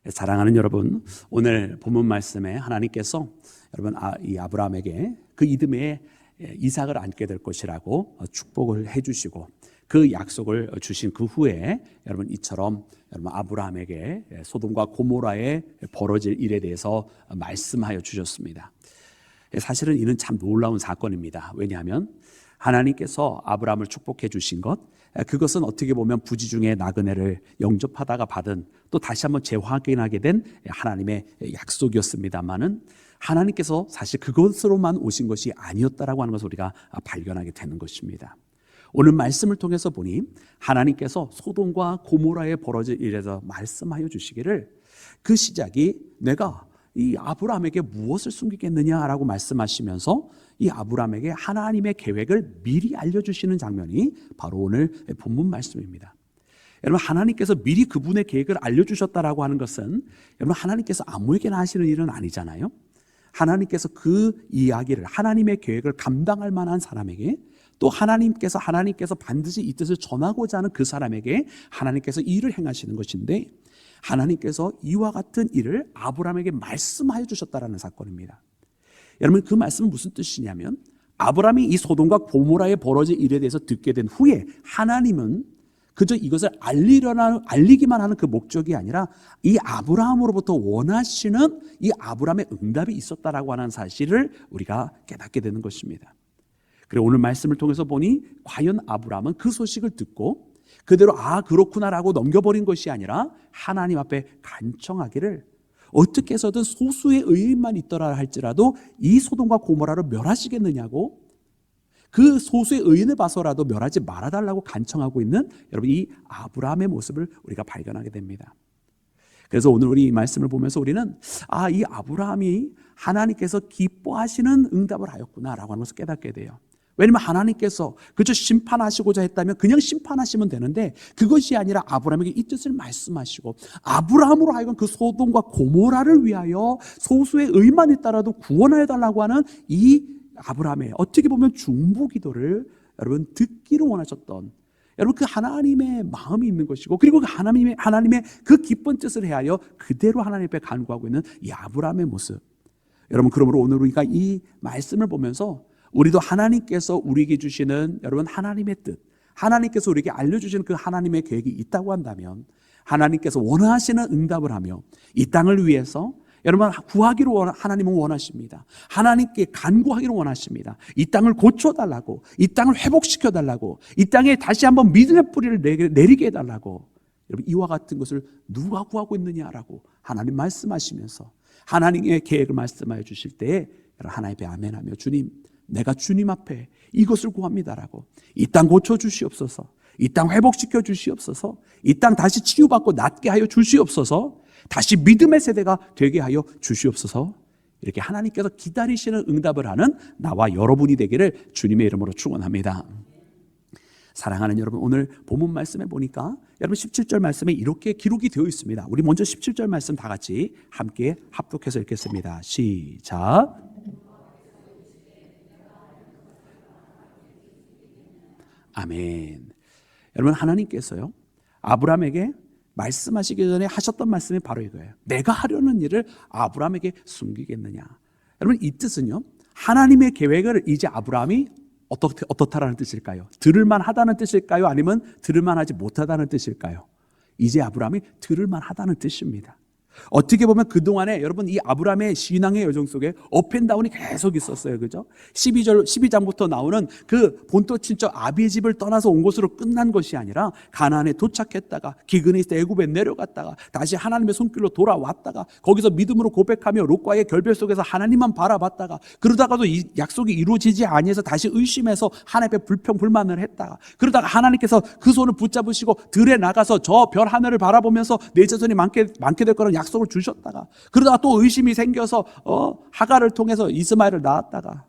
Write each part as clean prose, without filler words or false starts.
사랑하는 여러분, 오늘 본문 말씀에 하나님께서 여러분 이 아브라함에게 그 이듬해 이삭을 안게 될 것이라고 축복을 해주시고 그 약속을 주신 그 후에 여러분 이처럼 여러분 아브라함에게 소돔과 고모라에 벌어질 일에 대해서 말씀하여 주셨습니다. 사실은 이는 참 놀라운 사건입니다. 왜냐하면 하나님께서 아브라함을 축복해 주신 것, 그것은 어떻게 보면 부지 중에 나그네를 영접하다가 받은 또 다시 한번 재확인하게 된 하나님의 약속이었습니다만은 하나님께서 사실 그것으로만 오신 것이 아니었다라고 하는 것을 우리가 발견하게 되는 것입니다. 오늘 말씀을 통해서 보니 하나님께서 소돔과 고모라에 벌어질 일에서 말씀하여 주시기를 그 시작이 내가 이 아브라함에게 무엇을 숨기겠느냐라고 말씀하시면서 이 아브라함에게 하나님의 계획을 미리 알려주시는 장면이 바로 오늘 본문 말씀입니다. 여러분, 하나님께서 미리 그분의 계획을 알려주셨다라고 하는 것은 여러분 하나님께서 아무에게나 하시는 일은 아니잖아요. 하나님께서 그 이야기를 하나님의 계획을 감당할 만한 사람에게 또 하나님께서 반드시 이 뜻을 전하고자 하는 그 사람에게 하나님께서 이 일을 행하시는 것인데 하나님께서 이와 같은 일을 아브라함에게 말씀하여 주셨다라는 사건입니다. 여러분, 그 말씀은 무슨 뜻이냐면 아브라함이 이 소돔과 고모라에 벌어질 일에 대해서 듣게 된 후에 하나님은 그저 이것을 알리기만 하는 그 목적이 아니라 이 아브라함으로부터 원하시는 이 아브라함의 응답이 있었다라고 하는 사실을 우리가 깨닫게 되는 것입니다. 그리고 오늘 말씀을 통해서 보니 과연 아브라함은 그 소식을 듣고 그대로 그렇구나라고 넘겨버린 것이 아니라 하나님 앞에 간청하기를 어떻게 해서든 소수의 의인만 있더라 할지라도 이 소돔과 고모라를 멸하시겠느냐고 그 소수의 의인을 봐서라도 멸하지 말아달라고 간청하고 있는 여러분 이 아브라함의 모습을 우리가 발견하게 됩니다. 그래서 오늘 우리 이 말씀을 보면서 우리는 이 아브라함이 하나님께서 기뻐하시는 응답을 하였구나라고 하는 것을 깨닫게 돼요. 왜냐하면 하나님께서 그저 심판하시고자 했다면 그냥 심판하시면 되는데 그것이 아니라 아브라함에게 이 뜻을 말씀하시고 아브라함으로 하여금 그 소돔과 고모라를 위하여 소수의 의만에 따라도 구원하여 달라고 하는 이 아브라함의 어떻게 보면 중보기도를 여러분 듣기를 원하셨던 여러분 그 하나님의 마음이 있는 것이고 그리고 그 하나님의 그 기쁜 뜻을 헤아려 그대로 하나님 앞에 간구하고 있는 이 아브라함의 모습. 여러분 그러므로 오늘 우리가 이 말씀을 보면서 우리도 하나님께서 우리에게 주시는 여러분 하나님의 뜻, 하나님께서 우리에게 알려주시는 그 하나님의 계획이 있다고 한다면 하나님께서 원하시는 응답을 하며 이 땅을 위해서 여러분 구하기를 하나님은 원하십니다. 하나님께 간구하기를 원하십니다. 이 땅을 고쳐달라고, 이 땅을 회복시켜달라고, 이 땅에 다시 한번 믿음의 뿌리를 내리게 해달라고. 여러분 이와 같은 것을 누가 구하고 있느냐라고 하나님 말씀하시면서 하나님의 계획을 말씀하여 주실 때에 하나님 앞에 아멘하며 주님 내가 주님 앞에 이것을 구합니다라고 이 땅 고쳐 주시옵소서, 이 땅 회복시켜 주시옵소서, 이 땅 다시 치유받고 낫게 하여 주시옵소서, 다시 믿음의 세대가 되게 하여 주시옵소서. 이렇게 하나님께서 기다리시는 응답을 하는 나와 여러분이 되기를 주님의 이름으로 축원합니다. 사랑하는 여러분, 오늘 본문 말씀에 보니까 여러분 17절 말씀에 이렇게 기록이 되어 있습니다. 우리 먼저 17절 말씀 다 같이 함께 합독해서 읽겠습니다. 시작. 아멘. 여러분 하나님께서요 아브라함에게 말씀하시기 전에 하셨던 말씀이 바로 이거예요. 내가 하려는 일을 아브라함에게 숨기겠느냐. 여러분 이 뜻은요 하나님의 계획을 이제 아브라함이 어떻다라는 뜻일까요? 들을만 하다는 뜻일까요? 아니면 들을만 하지 못하다는 뜻일까요? 이제 아브라함이 들을만 하다는 뜻입니다. 어떻게 보면 그동안에 여러분 이 아브라함의 신앙의 여정 속에 업앤다운이 계속 있었어요. 그죠? 12장부터 나오는 그 본토 친척 아비의 집을 떠나서 온 곳으로 끝난 것이 아니라 가나안에 도착했다가 기근에 있을 때 애굽에 내려갔다가 다시 하나님의 손길로 돌아왔다가 거기서 믿음으로 고백하며 롯과의 결별 속에서 하나님만 바라봤다가 그러다가도 이 약속이 이루어지지 아니해서 다시 의심해서 하나님 앞에 불평불만을 했다가 그러다가 하나님께서 그 손을 붙잡으시고 들에 나가서 저 별 하늘을 바라보면서 내 자손이 많게 될 거라는 약속을 주셨다가 그러다가 또 의심이 생겨서 하갈을 통해서 이스마엘을 낳았다가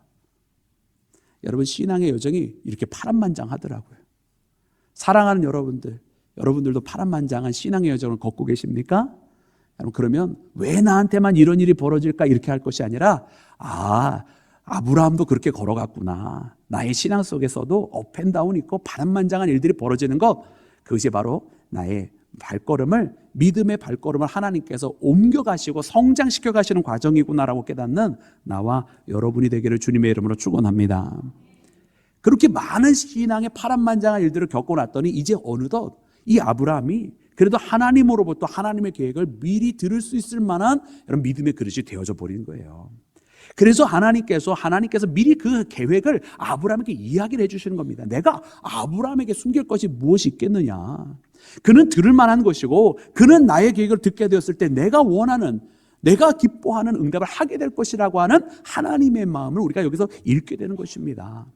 여러분 신앙의 여정이 이렇게 파란만장하더라고요. 사랑하는 여러분들도 파란만장한 신앙의 여정을 걷고 계십니까? 여러분 그러면 왜 나한테만 이런 일이 벌어질까 이렇게 할 것이 아니라 아브라함도 그렇게 걸어갔구나. 나의 신앙 속에서도 업앤다운 있고 파란만장한 일들이 벌어지는 것 그것이 바로 나의 발걸음을, 믿음의 발걸음을 하나님께서 옮겨가시고 성장시켜 가시는 과정이구나라고 깨닫는 나와 여러분이 되기를 주님의 이름으로 축원합니다. 그렇게 많은 신앙의 파란만장한 일들을 겪어놨더니 이제 어느덧 이 아브라함이 그래도 하나님으로부터 하나님의 계획을 미리 들을 수 있을 만한 이런 믿음의 그릇이 되어져 버린 거예요. 그래서 하나님께서 미리 그 계획을 아브라함에게 이야기를 해주시는 겁니다. 내가 아브라함에게 숨길 것이 무엇이 있겠느냐. 그는 들을 만한 것이고 그는 나의 계획을 듣게 되었을 때 내가 원하는, 내가 기뻐하는 응답을 하게 될 것이라고 하는 하나님의 마음을 우리가 여기서 읽게 되는 것입니다.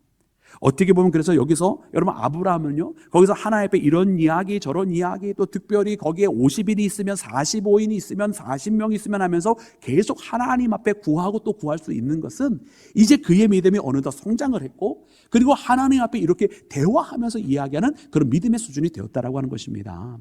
어떻게 보면 그래서 여기서 여러분 아브라함은요, 거기서 하나님 앞에 이런 이야기 저런 이야기, 또 특별히 거기에 50인이 있으면 45인이 있으면 40명이 있으면 하면서 계속 하나님 앞에 구하고 또 구할 수 있는 것은 이제 그의 믿음이 어느덧 성장을 했고, 그리고 하나님 앞에 이렇게 대화하면서 이야기하는 그런 믿음의 수준이 되었다라고 하는 것입니다.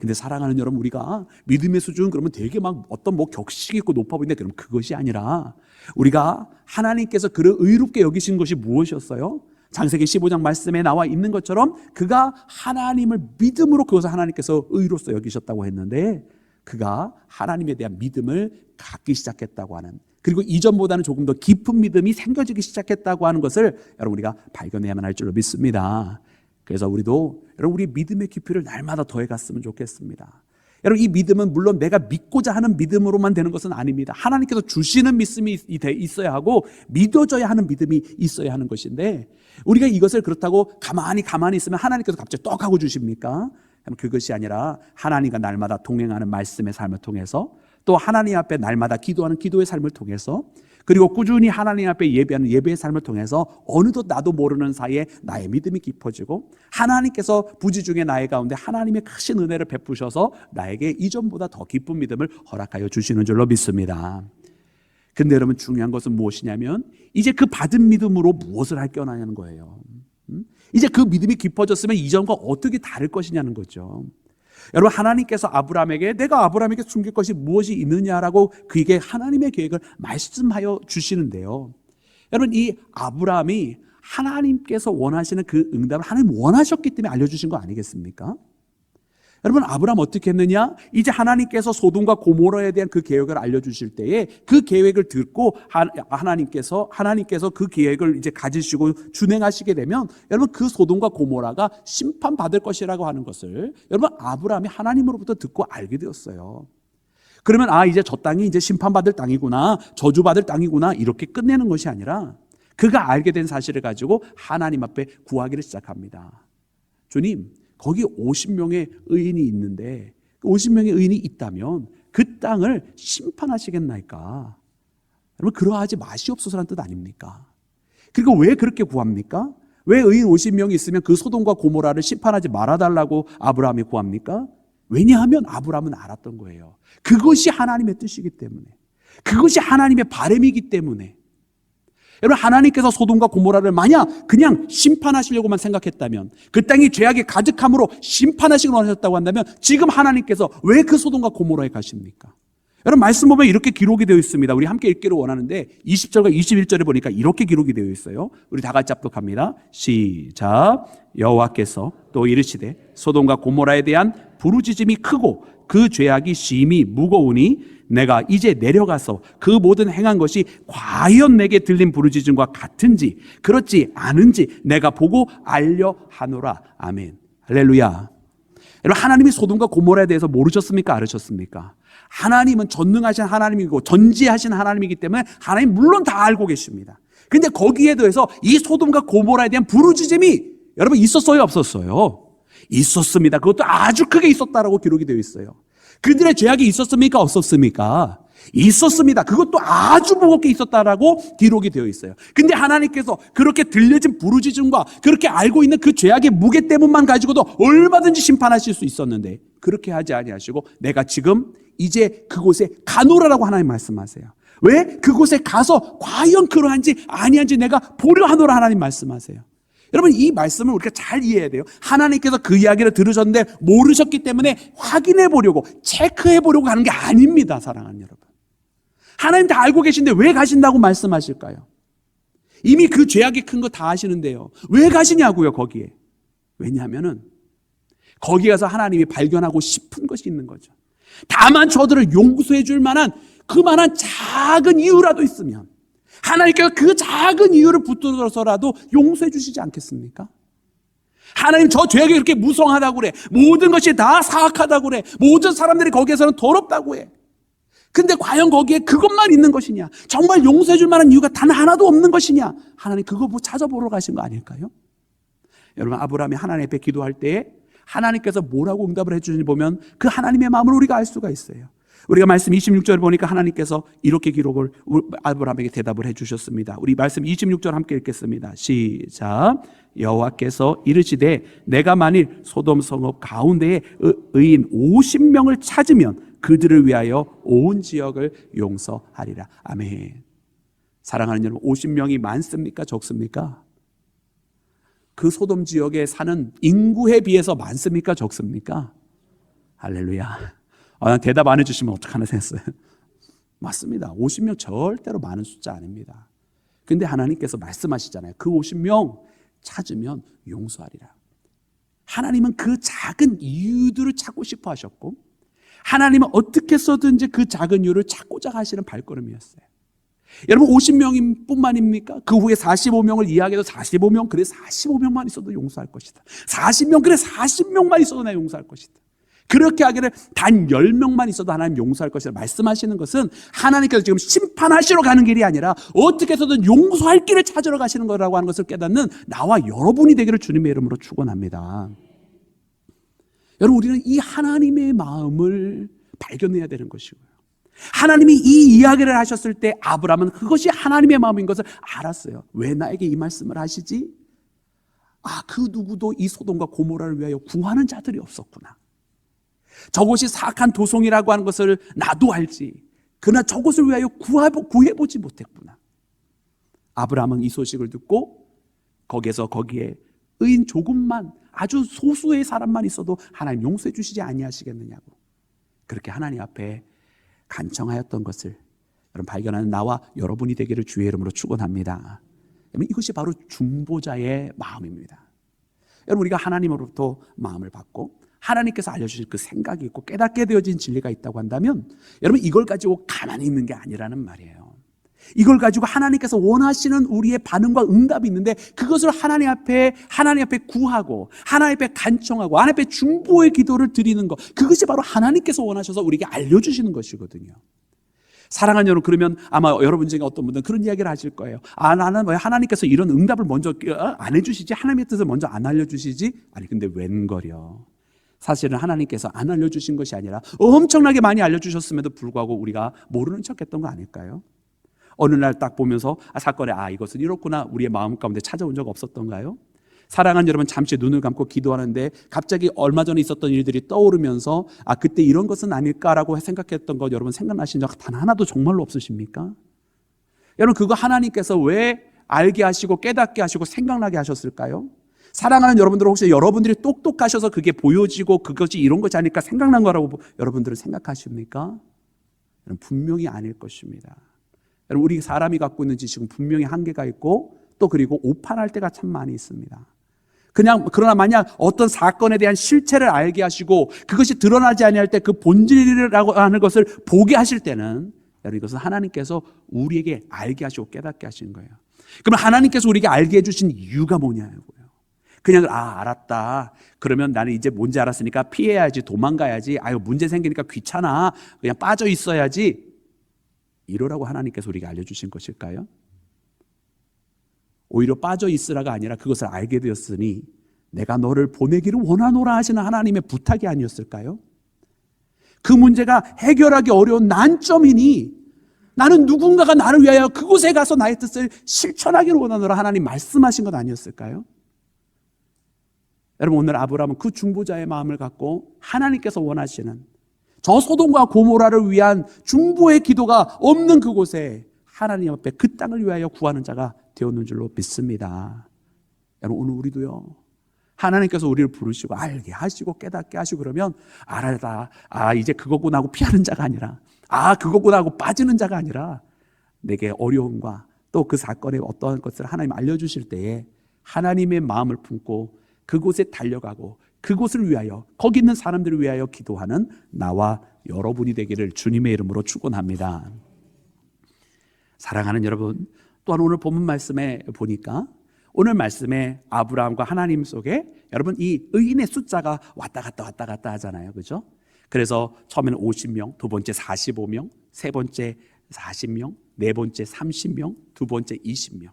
근데 사랑하는 여러분, 우리가 믿음의 수준 그러면 되게 막 어떤 뭐 격식 있고 높아 보이는데, 그럼 그것이 아니라 우리가 하나님께서 그를 의롭게 여기신 것이 무엇이었어요? 창세기 15장 말씀에 나와 있는 것처럼 그가 하나님을 믿음으로 그것을 하나님께서 의로서 여기셨다고 했는데, 그가 하나님에 대한 믿음을 갖기 시작했다고 하는, 그리고 이전보다는 조금 더 깊은 믿음이 생겨지기 시작했다고 하는 것을 여러분 우리가 발견해야만 할 줄로 믿습니다. 그래서 우리도 여러분 우리 믿음의 깊이를 날마다 더해갔으면 좋겠습니다. 여러분 이 믿음은 물론 내가 믿고자 하는 믿음으로만 되는 것은 아닙니다. 하나님께서 주시는 믿음이 있어야 하고 믿어져야 하는 믿음이 있어야 하는 것인데, 우리가 이것을 그렇다고 가만히 있으면 하나님께서 갑자기 떡 하고 주십니까? 그것이 아니라 하나님과 날마다 동행하는 말씀의 삶을 통해서, 또 하나님 앞에 날마다 기도하는 기도의 삶을 통해서, 그리고 꾸준히 하나님 앞에 예배하는 예배의 삶을 통해서 어느덧 나도 모르는 사이에 나의 믿음이 깊어지고, 하나님께서 부지 중에 나의 가운데 하나님의 크신 은혜를 베푸셔서 나에게 이전보다 더 깊은 믿음을 허락하여 주시는 줄로 믿습니다. 근데 여러분 중요한 것은 무엇이냐면, 이제 그 받은 믿음으로 무엇을 할 거냐는 거예요. 이제 그 믿음이 깊어졌으면 이전과 어떻게 다를 것이냐는 거죠. 여러분 하나님께서 아브라함에게 내가 아브라함에게 숨길 것이 무엇이 있느냐라고 그에게 하나님의 계획을 말씀하여 주시는데요, 여러분 이 아브라함이 하나님께서 원하시는 그 응답을 하나님 원하셨기 때문에 알려주신 거 아니겠습니까? 여러분 아브라함 어떻게 했느냐? 이제 하나님께서 소돔과 고모라에 대한 그 계획을 알려주실 때에 그 계획을 듣고 하나님께서 그 계획을 이제 가지시고 준행하시게 되면 여러분 그 소돔과 고모라가 심판받을 것이라고 하는 것을 여러분 아브라함이 하나님으로부터 듣고 알게 되었어요. 그러면 이제 저 땅이 이제 심판받을 땅이구나, 저주받을 땅이구나, 이렇게 끝내는 것이 아니라 그가 알게 된 사실을 가지고 하나님 앞에 구하기를 시작합니다. 주님, 거기 50명의 의인이 있는데 50명의 의인이 있다면 그 땅을 심판하시겠나이까? 여러분 그러하지 마시옵소서라는 뜻 아닙니까? 그리고 왜 그렇게 구합니까? 왜 의인 50명이 있으면 그 소돔과 고모라를 심판하지 말아달라고 아브라함이 구합니까? 왜냐하면 아브라함은 알았던 거예요. 그것이 하나님의 뜻이기 때문에, 그것이 하나님의 바람이기 때문에. 여러분 하나님께서 소돔과 고모라를 만약 그냥 심판하시려고만 생각했다면, 그 땅이 죄악이 가득함으로 심판하시기 원하셨다고 한다면 지금 하나님께서 왜 그 소돔과 고모라에 가십니까? 여러분 말씀 보면 이렇게 기록이 되어 있습니다. 우리 함께 읽기를 원하는데 20절과 21절에 보니까 이렇게 기록이 되어 있어요. 우리 다 같이 합독합니다. 시작. 여호와께서 또 이르시되 소돔과 고모라에 대한 부르짖음이 크고 그 죄악이 심히 무거우니 내가 이제 내려가서 그 모든 행한 것이 과연 내게 들린 부르짖음과 같은지 그렇지 않은지 내가 보고 알려 하노라. 아멘. 할렐루야. 여러분 하나님이 소돔과 고모라에 대해서 모르셨습니까? 알으셨습니까? 하나님은 전능하신 하나님이고 전지하신 하나님이기 때문에 하나님 물론 다 알고 계십니다. 근데 거기에 더해서 이 소돔과 고모라에 대한 부르짖음이 여러분 있었어요? 없었어요? 있었습니다. 그것도 아주 크게 있었다라고 기록이 되어 있어요. 그들의 죄악이 있었습니까? 없었습니까? 있었습니다. 그것도 아주 무겁게 있었다라고 기록이 되어 있어요. 근데 하나님께서 그렇게 들려진 부르짖음과 그렇게 알고 있는 그 죄악의 무게 때문만 가지고도 얼마든지 심판하실 수 있었는데 그렇게 하지 아니하시고 내가 지금 이제 그곳에 가노라라고 하나님 말씀하세요. 왜? 그곳에 가서 과연 그러한지 아니한지 내가 보려 하노라 하나님 말씀하세요. 여러분 이 말씀을 우리가 잘 이해해야 돼요. 하나님께서 그 이야기를 들으셨는데 모르셨기 때문에 확인해 보려고 체크해 보려고 하는 게 아닙니다. 사랑하는 여러분, 하나님 다 알고 계신데 왜 가신다고 말씀하실까요? 이미 그 죄악이 큰 거 다 아시는데요 왜 가시냐고요 거기에. 왜냐하면은 거기 가서 하나님이 발견하고 싶은 것이 있는 거죠. 다만 저들을 용서해 줄 만한 그만한 작은 이유라도 있으면 하나님께서 그 작은 이유를 붙들어서라도 용서해 주시지 않겠습니까? 하나님, 저 죄악이 그렇게 무성하다고 그래. 모든 것이 다 사악하다고 그래. 모든 사람들이 거기에서는 더럽다고 해. 근데 과연 거기에 그것만 있는 것이냐? 정말 용서해 줄 만한 이유가 단 하나도 없는 것이냐? 하나님 그거 찾아보러 가신 거 아닐까요? 여러분, 아브라함이 하나님 앞에 기도할 때에 하나님께서 뭐라고 응답을 해주는지 보면 그 하나님의 마음을 우리가 알 수가 있어요. 우리가 말씀 26절을 보니까 하나님께서 이렇게 기록을 아브라함에게 대답을 해주셨습니다. 우리 말씀 26절 함께 읽겠습니다. 시작. 여호와께서 이르시되 내가 만일 소돔 성읍 가운데에 의인 50명을 찾으면 그들을 위하여 온 지역을 용서하리라. 아멘. 사랑하는 여러분, 50명이 많습니까? 적습니까? 그 소돔 지역에 사는 인구에 비해서 많습니까? 적습니까? 할렐루야. 대답 안 해주시면 어떡하나 했어요. 맞습니다. 50명 절대로 많은 숫자 아닙니다. 근데 하나님께서 말씀하시잖아요. 그 50명 찾으면 용서하리라. 하나님은 그 작은 이유들을 찾고 싶어 하셨고, 하나님은 어떻게 해서든지 그 작은 이유를 찾고자 하시는 발걸음이었어요. 여러분, 50명인 뿐만입니까? 그 후에 45명을 이야기해도 45명, 그래 45명만 있어도 용서할 것이다. 40명, 그래 40명만 있어도 내가 용서할 것이다. 그렇게 하기를 단 10명만 있어도 하나님 용서할 것이라 말씀하시는 것은 하나님께서 지금 심판하시러 가는 길이 아니라 어떻게 해서든 용서할 길을 찾으러 가시는 거라고 하는 것을 깨닫는 나와 여러분이 되기를 주님의 이름으로 축원합니다. 여러분, 우리는 이 하나님의 마음을 발견해야 되는 것이고요. 하나님이 이 이야기를 하셨을 때 아브라함은 그것이 하나님의 마음인 것을 알았어요. 왜 나에게 이 말씀을 하시지? 그 누구도 이 소돔과 고모라를 위하여 구하는 자들이 없었구나. 저곳이 사악한 도성이라고 하는 것을 나도 알지. 그러나 저곳을 위하여 구해보지 못했구나. 아브라함은 이 소식을 듣고 거기에 의인 조금만, 아주 소수의 사람만 있어도 하나님 용서해 주시지 아니하시겠느냐고 그렇게 하나님 앞에 간청하였던 것을 여러분 발견하는 나와 여러분이 되기를 주의 이름으로 축원합니다. 여러분, 이것이 바로 중보자의 마음입니다. 여러분, 우리가 하나님으로부터 마음을 받고 하나님께서 알려주실 그 생각이 있고 깨닫게 되어진 진리가 있다고 한다면 여러분, 이걸 가지고 가만히 있는 게 아니라는 말이에요. 이걸 가지고 하나님께서 원하시는 우리의 반응과 응답이 있는데 그것을 하나님 앞에 구하고 하나님 앞에 간청하고 하나님 앞에 중보의 기도를 드리는 것, 그것이 바로 하나님께서 원하셔서 우리에게 알려주시는 것이거든요. 사랑하는 여러분, 그러면 아마 여러분 중에 어떤 분들은 그런 이야기를 하실 거예요. 나는 왜 하나님께서 이런 응답을 먼저 안 해주시지? 하나님의 뜻을 먼저 안 알려주시지? 아니, 근데 웬걸요. 사실은 하나님께서 안 알려주신 것이 아니라 엄청나게 많이 알려주셨음에도 불구하고 우리가 모르는 척했던 거 아닐까요? 어느 날 딱 보면서 사건에 이것은 이렇구나 우리의 마음 가운데 찾아온 적 없었던가요? 사랑하는 여러분, 잠시 눈을 감고 기도하는데 갑자기 얼마 전에 있었던 일들이 떠오르면서 그때 이런 것은 아닐까라고 생각했던 것 여러분 생각나신 적 단 하나도 정말로 없으십니까? 여러분, 그거 하나님께서 왜 알게 하시고 깨닫게 하시고 생각나게 하셨을까요? 사랑하는 여러분들, 혹시 여러분들이 똑똑하셔서 그게 보여지고 그것이 이런 것이 아닐까 생각난 거라고 여러분들은 생각하십니까? 여러분, 분명히 아닐 것입니다. 여러분, 우리 사람이 갖고 있는 지식은 분명히 한계가 있고 또 그리고 오판할 때가 참 많이 있습니다. 그러나 만약 어떤 사건에 대한 실체를 알게 하시고 그것이 드러나지 아니할 때 그 본질이라고 하는 것을 보게 하실 때는 여러분, 이것은 하나님께서 우리에게 알게 하시고 깨닫게 하시는 거예요. 그럼 하나님께서 우리에게 알게 해주신 이유가 뭐냐고요. 그냥 알았다. 그러면 나는 이제 뭔지 알았으니까 피해야지, 도망가야지. 문제 생기니까 귀찮아. 그냥 빠져 있어야지. 이러라고 하나님께서 우리에게 알려주신 것일까요? 오히려 빠져 있으라가 아니라 그것을 알게 되었으니 내가 너를 보내기를 원하노라 하시는 하나님의 부탁이 아니었을까요? 그 문제가 해결하기 어려운 난점이니 나는 누군가가 나를 위하여 그곳에 가서 나의 뜻을 실천하기를 원하노라 하나님 말씀하신 것 아니었을까요? 여러분, 오늘 아브라함은 그 중보자의 마음을 갖고 하나님께서 원하시는 저 소돔과 고모라를 위한 중보의 기도가 없는 그곳에 하나님 앞에 그 땅을 위하여 구하는 자가 되었는 줄로 믿습니다. 여러분, 오늘 우리도요, 하나님께서 우리를 부르시고 알게 하시고 깨닫게 하시고 그러면 알아다, 이제 그거구나 하고 피하는 자가 아니라 그거구나 하고 빠지는 자가 아니라 내게 어려움과 또 그 사건의 어떠한 것을 하나님 알려주실 때에 하나님의 마음을 품고 그곳에 달려가고 그곳을 위하여, 거기 있는 사람들을 위하여 기도하는 나와 여러분이 되기를 주님의 이름으로 축원합니다. 사랑하는 여러분, 또한 오늘 본문 말씀에 보니까 오늘 말씀에 아브라함과 하나님 속에 여러분 이 의인의 숫자가 왔다 갔다 하잖아요. 그죠? 그래서 처음에는 50명, 두 번째 45명, 세 번째 40명, 네 번째 30명, 두 번째 20명,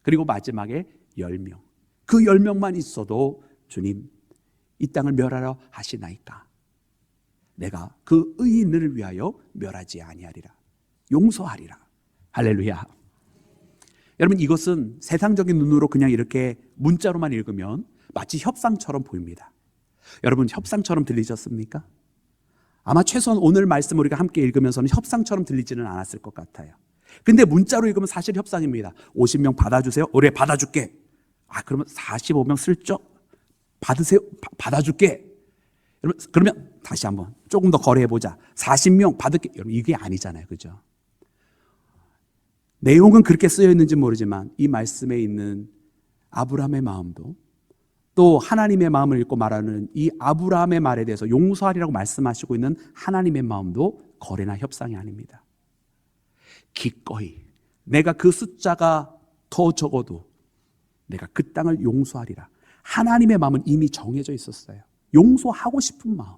그리고 마지막에 10명. 그 10명만 있어도 주님 이 땅을 멸하려 하시나이까? 내가 그 의인을 위하여 멸하지 아니하리라, 용서하리라. 할렐루야. 여러분, 이것은 세상적인 눈으로 그냥 이렇게 문자로만 읽으면 마치 협상처럼 보입니다. 여러분, 협상처럼 들리셨습니까? 아마 최소한 오늘 말씀 우리가 함께 읽으면서는 협상처럼 들리지는 않았을 것 같아요. 근데 문자로 읽으면 사실 협상입니다. 50명 받아주세요. 올해 받아줄게. 그러면 45명 슬쩍 받으세요. 받아줄게. 여러분, 그러면 다시 한번 조금 더 거래해보자. 40명 받을게. 여러분, 이게 아니잖아요. 그죠? 내용은 그렇게 쓰여 있는지 모르지만 이 말씀에 있는 아브라함의 마음도, 또 하나님의 마음을 읽고 말하는 이 아브라함의 말에 대해서 용서하리라고 말씀하시고 있는 하나님의 마음도 거래나 협상이 아닙니다. 기꺼이 내가 그 숫자가 더 적어도 내가 그 땅을 용서하리라. 하나님의 마음은 이미 정해져 있었어요. 용서하고 싶은 마음.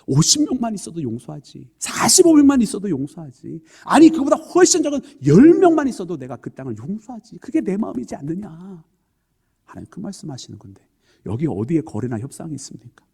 50명만 있어도 용서하지, 45명만 있어도 용서하지, 아니 그보다 훨씬 적은 10명만 있어도 내가 그 땅을 용서하지. 그게 내 마음이지 않느냐. 하나님 그 말씀하시는 건데 여기 어디에 거래나 협상이 있습니까?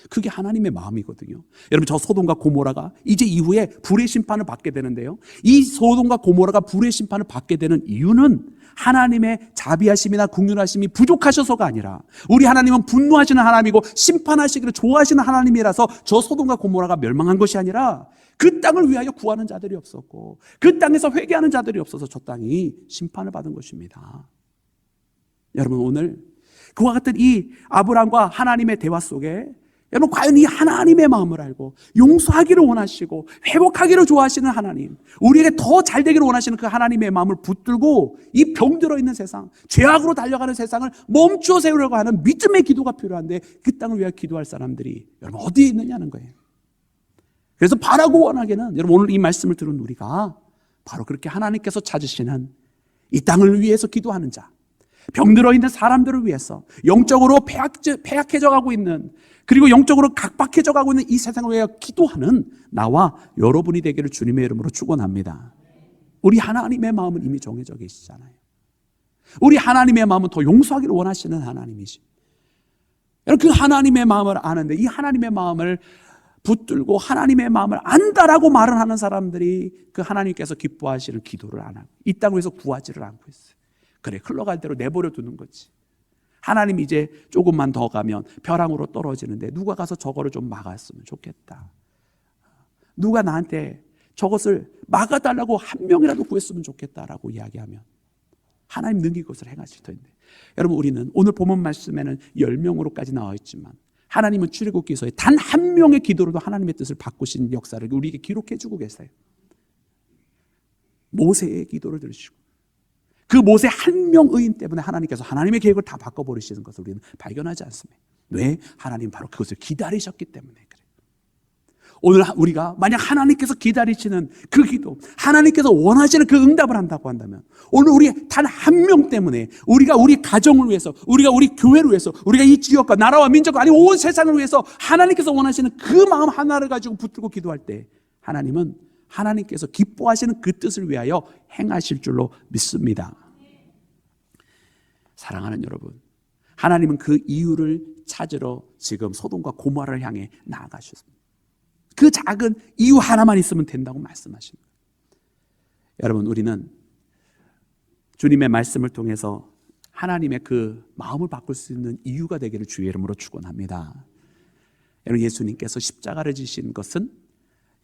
그게 하나님의 마음이거든요. 여러분, 저 소돔과 고모라가 이제 이후에 불의 심판을 받게 되는데요, 이 소돔과 고모라가 불의 심판을 받게 되는 이유는 하나님의 자비하심이나 긍휼하심이 부족하셔서가 아니라, 우리 하나님은 분노하시는 하나님이고 심판하시기를 좋아하시는 하나님이라서 저 소돔과 고모라가 멸망한 것이 아니라 그 땅을 위하여 구하는 자들이 없었고 그 땅에서 회개하는 자들이 없어서 저 땅이 심판을 받은 것입니다. 여러분, 오늘 그와 같은 이 아브라함과 하나님의 대화 속에 여러분, 과연 이 하나님의 마음을 알고 용서하기를 원하시고 회복하기를 좋아하시는 하나님, 우리에게 더 잘 되기를 원하시는 그 하나님의 마음을 붙들고 이 병들어 있는 세상, 죄악으로 달려가는 세상을 멈추어 세우려고 하는 믿음의 기도가 필요한데, 그 땅을 위해 기도할 사람들이 여러분 어디에 있느냐는 거예요. 그래서 바라고 원하게는 여러분, 오늘 이 말씀을 들은 우리가 바로 그렇게 하나님께서 찾으시는 이 땅을 위해서 기도하는 자, 병들어 있는 사람들을 위해서, 영적으로 패약해져 가고 있는, 그리고 영적으로 각박해져 가고 있는 이 세상을 위해 기도하는 나와 여러분이 되기를 주님의 이름으로 축원합니다. 우리 하나님의 마음은 이미 정해져 계시잖아요. 우리 하나님의 마음은 더 용서하기를 원하시는 하나님이시. 여러분, 그 하나님의 마음을 아는데 이 하나님의 마음을 붙들고 하나님의 마음을 안다라고 말을 하는 사람들이 그 하나님께서 기뻐하시는 기도를 안 하고 이 땅을 위해서 구하지를 않고 있어요. 그래, 흘러갈 대로 내버려 두는 거지. 하나님 이제 조금만 더 가면 벼랑으로 떨어지는데 누가 가서 저거를 좀 막았으면 좋겠다. 누가 나한테 저것을 막아달라고 한 명이라도 구했으면 좋겠다라고 이야기하면 하나님 능히 그것을 행하실 텐데, 여러분, 우리는 오늘 본문 말씀에는 10명으로까지 나와 있지만 하나님은 출애굽기서에 단 한 명의 기도로도 하나님의 뜻을 바꾸신 역사를 우리에게 기록해 주고 계세요. 모세의 기도를 들으시고 그 모세 한 명 의인 때문에 하나님께서 하나님의 계획을 다 바꿔버리시는 것을 우리는 발견하지 않습니다. 왜? 하나님 바로 그것을 기다리셨기 때문에 그래요. 오늘 우리가 만약 하나님께서 기다리시는 그 기도, 하나님께서 원하시는 그 응답을 한다고 한다면, 오늘 우리 단 한 명 때문에 우리가 우리 가정을 위해서, 우리가 우리 교회를 위해서, 우리가 이 지역과 나라와 민족과 아니 온 세상을 위해서 하나님께서 원하시는 그 마음 하나를 가지고 붙들고 기도할 때 하나님은 하나님께서 기뻐하시는 그 뜻을 위하여 행하실 줄로 믿습니다. 사랑하는 여러분, 하나님은 그 이유를 찾으러 지금 소돔과 고모라를 향해 나아가셨습니다. 그 작은 이유 하나만 있으면 된다고 말씀하십니다. 여러분, 우리는 주님의 말씀을 통해서 하나님의 그 마음을 바꿀 수 있는 이유가 되기를 주의 이름으로 축원합니다. 여러분, 예수님께서 십자가를 지신 것은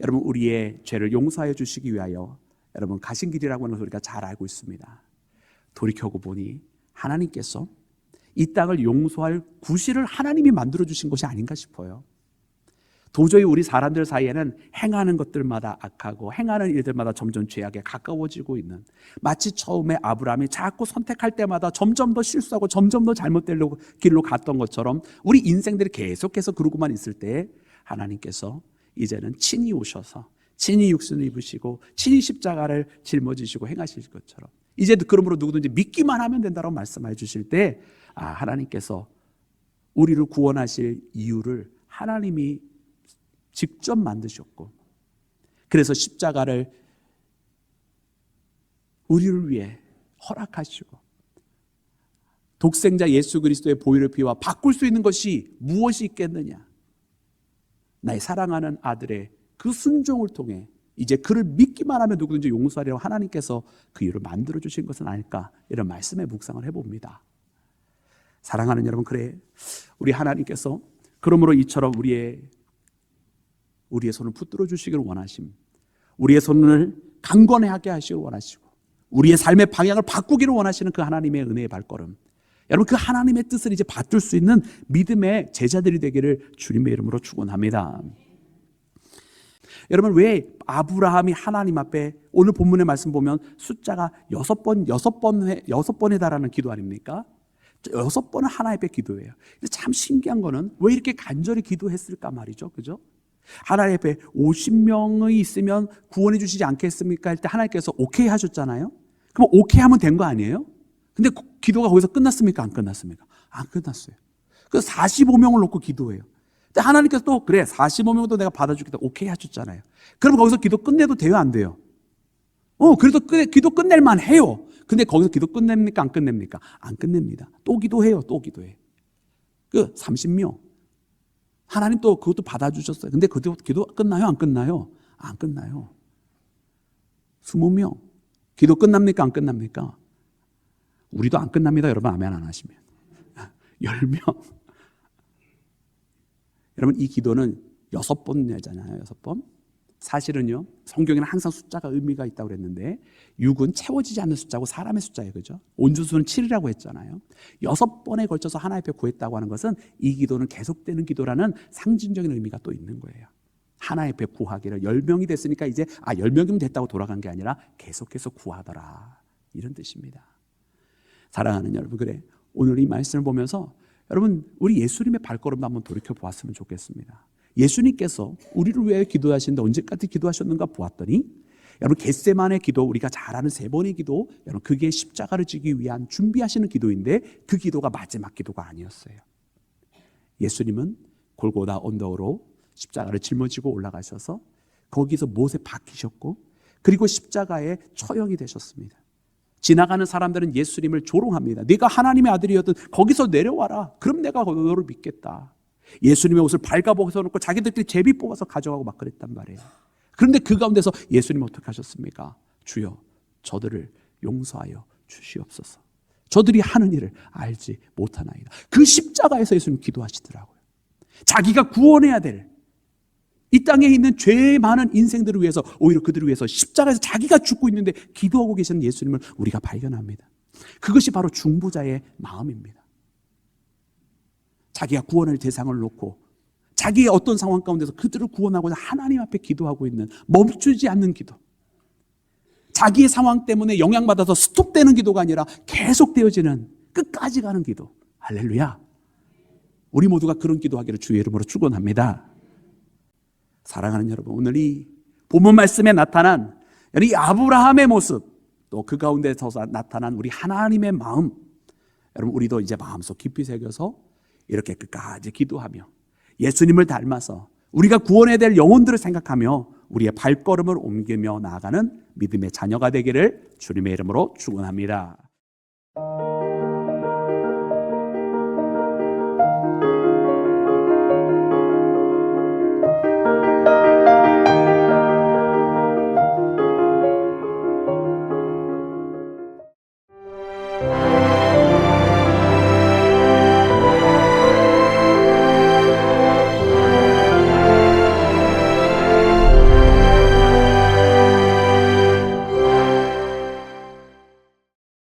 여러분 우리의 죄를 용서하여 주시기 위하여 여러분 가신 길이라고 하는 것을 우리가 잘 알고 있습니다. 돌이켜고 보니 하나님께서 이 땅을 용서할 구실을 하나님이 만들어 주신 것이 아닌가 싶어요. 도저히 우리 사람들 사이에는 행하는 것들마다 악하고 행하는 일들마다 점점 죄악에 가까워지고 있는, 마치 처음에 아브라함이 자꾸 선택할 때마다 점점 더 실수하고 점점 더 잘못된 길로 갔던 것처럼 우리 인생들이 계속해서 그러고만 있을 때 하나님께서 이제는 친히 오셔서 친히 육신을 입으시고 친히 십자가를 짊어지시고 행하실 것처럼 이제 그러므로 누구든지 믿기만 하면 된다고 말씀해 주실 때 하나님께서 우리를 구원하실 이유를 하나님이 직접 만드셨고, 그래서 십자가를 우리를 위해 허락하시고 독생자 예수 그리스도의 보혈의 피와 바꿀 수 있는 것이 무엇이 있겠느냐, 나의 사랑하는 아들의 그 순종을 통해 이제 그를 믿기만 하면 누구든지 용서하리라고 하나님께서 그 이유를 만들어 주신 것은 아닐까, 이런 말씀에 묵상을 해봅니다. 사랑하는 여러분, 그래 우리 하나님께서 그러므로 이처럼 우리의 손을 붙들어 주시기를 원하심, 우리의 손을 강건하게 하시기를 원하시고 우리의 삶의 방향을 바꾸기를 원하시는 그 하나님의 은혜의 발걸음, 여러분 그 하나님의 뜻을 이제 받들 수 있는 믿음의 제자들이 되기를 주님의 이름으로 축원합니다. 여러분, 왜 아브라함이 하나님 앞에 오늘 본문의 말씀 보면 숫자가 6번에 달하는 기도 아닙니까? 6번은 하나님 앞에 기도해요. 근데 참 신기한 거는 왜 이렇게 간절히 기도했을까 말이죠. 그죠? 하나님 앞에 50명이 있으면 구원해 주시지 않겠습니까? 할 때 하나님께서 오케이 하셨잖아요. 그럼 오케이 하면 된 거 아니에요? 근데 기도가 거기서 끝났습니까? 안 끝났습니까? 안 끝났어요. 그래서 45명을 놓고 기도해요. 근데 하나님께서 또 그래 45명도 내가 받아주겠다 오케이 하셨잖아요. 그럼 거기서 기도 끝내도 돼요? 안 돼요? 그래도 기도 끝낼만 해요. 근데 거기서 기도 끝냅니까? 안 끝냅니까? 안 끝냅니다. 또 기도해요. 또 기도해. 30명. 하나님 또 그것도 받아주셨어요. 근데 그것도 기도 끝나요? 안 끝나요? 안 끝나요. 20명. 기도 끝납니까? 안 끝납니까? 우리도 안 끝납니다. 여러분 아멘 안 하시면. 10명. 여러분 이 기도는 6번 내잖아요. 6번. 사실은요, 성경에는 항상 숫자가 의미가 있다고 그랬는데 6은 채워지지 않는 숫자고 사람의 숫자예요. 그죠? 온주수는 7이라고 했잖아요. 6번에 걸쳐서 하나님 앞에 구했다고 하는 것은 이 기도는 계속되는 기도라는 상징적인 의미가 또 있는 거예요. 하나님 앞에 구하기를 10명이 됐으니까 이제 10명이면 됐다고 돌아간 게 아니라 계속해서 구하더라, 이런 뜻입니다. 사랑하는 여러분, 그래 오늘 이 말씀을 보면서 여러분 우리 예수님의 발걸음도 한번 돌이켜 보았으면 좋겠습니다. 예수님께서 우리를 위해 기도하시는데 언제까지 기도하셨는가 보았더니, 여러분 겟세마네 기도, 우리가 잘 아는 3번의 기도, 여러분 그게 십자가를 지기 위한 준비하시는 기도인데 그 기도가 마지막 기도가 아니었어요. 예수님은 골고다 언덕으로 십자가를 짊어지고 올라가셔서 거기서 못에 박히셨고 그리고 십자가의 처형이 되셨습니다. 지나가는 사람들은 예수님을 조롱합니다. 네가 하나님의 아들이었든 거기서 내려와라. 그럼 내가 너를 믿겠다. 예수님의 옷을 발가벗어놓고 자기들끼리 제비 뽑아서 가져가고 막 그랬단 말이에요. 그런데 그 가운데서 예수님은 어떻게 하셨습니까? 주여 저들을 용서하여 주시옵소서. 저들이 하는 일을 알지 못하나이다. 그 십자가에서 예수님 기도하시더라고요. 자기가 구원해야 될 이 땅에 있는 죄 많은 인생들을 위해서, 오히려 그들을 위해서 십자가에서 자기가 죽고 있는데 기도하고 계시는 예수님을 우리가 발견합니다. 그것이 바로 중보자의 마음입니다. 자기가 구원할 대상을 놓고 자기의 어떤 상황 가운데서 그들을 구원하고자 하나님 앞에 기도하고 있는, 멈추지 않는 기도, 자기의 상황 때문에 영향받아서 스톱되는 기도가 아니라 계속되어지는, 끝까지 가는 기도. 할렐루야. 우리 모두가 그런 기도하기를 주의 이름으로 축원합니다. 사랑하는 여러분, 오늘 이 본문 말씀에 나타난 이 아브라함의 모습, 또 그 가운데서 나타난 우리 하나님의 마음, 여러분 우리도 이제 마음속 깊이 새겨서 이렇게 끝까지 기도하며 예수님을 닮아서 우리가 구원해야 될 영혼들을 생각하며 우리의 발걸음을 옮기며 나아가는 믿음의 자녀가 되기를 주님의 이름으로 축원합니다.